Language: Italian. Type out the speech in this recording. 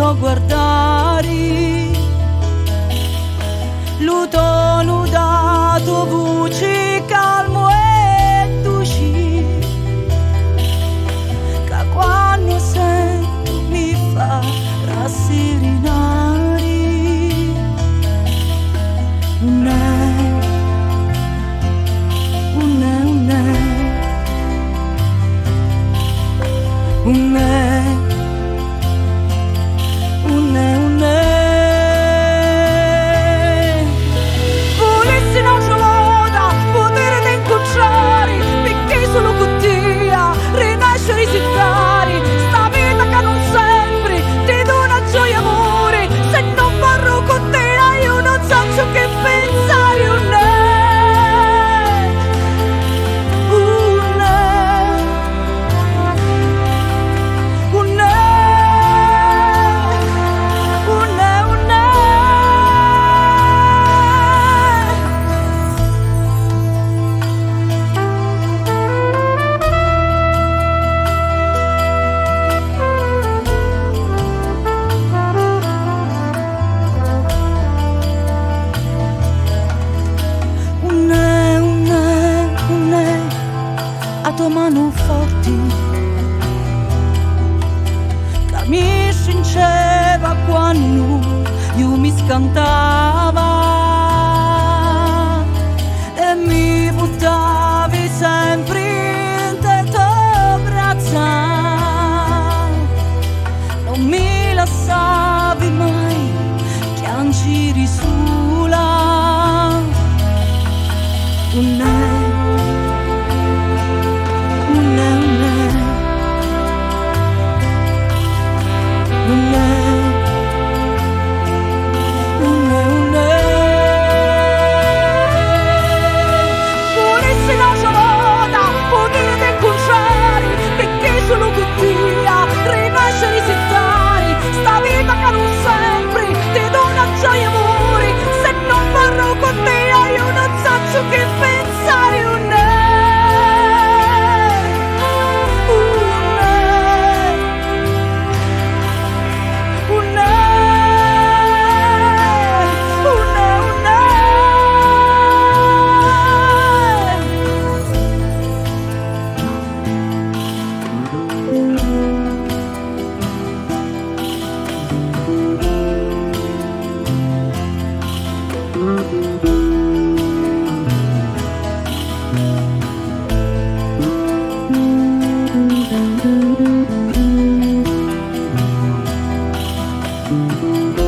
può guardare, luto ludato voce calmo e dolce, che quando sento mi fa rasserenare. Volessi non ce l'ho potere di incontrare, perché solo con te rinascere si fare, sta vita che non sempre ti dona gioia e amore, se non parlo con te io non so ciò che pensare. A tua mano forte che mi scinceva quando io mi scantava e mi buttavi sempre in te tue braccia, non mi lasciavi mai piangere sola. Volessi non ce l'ho potere di incontrare, perché solo con te rinascere si fare, sta vita che non sempre ti dona gioia e amore, se non parlo con te io non so ciò che pensare. Thank you.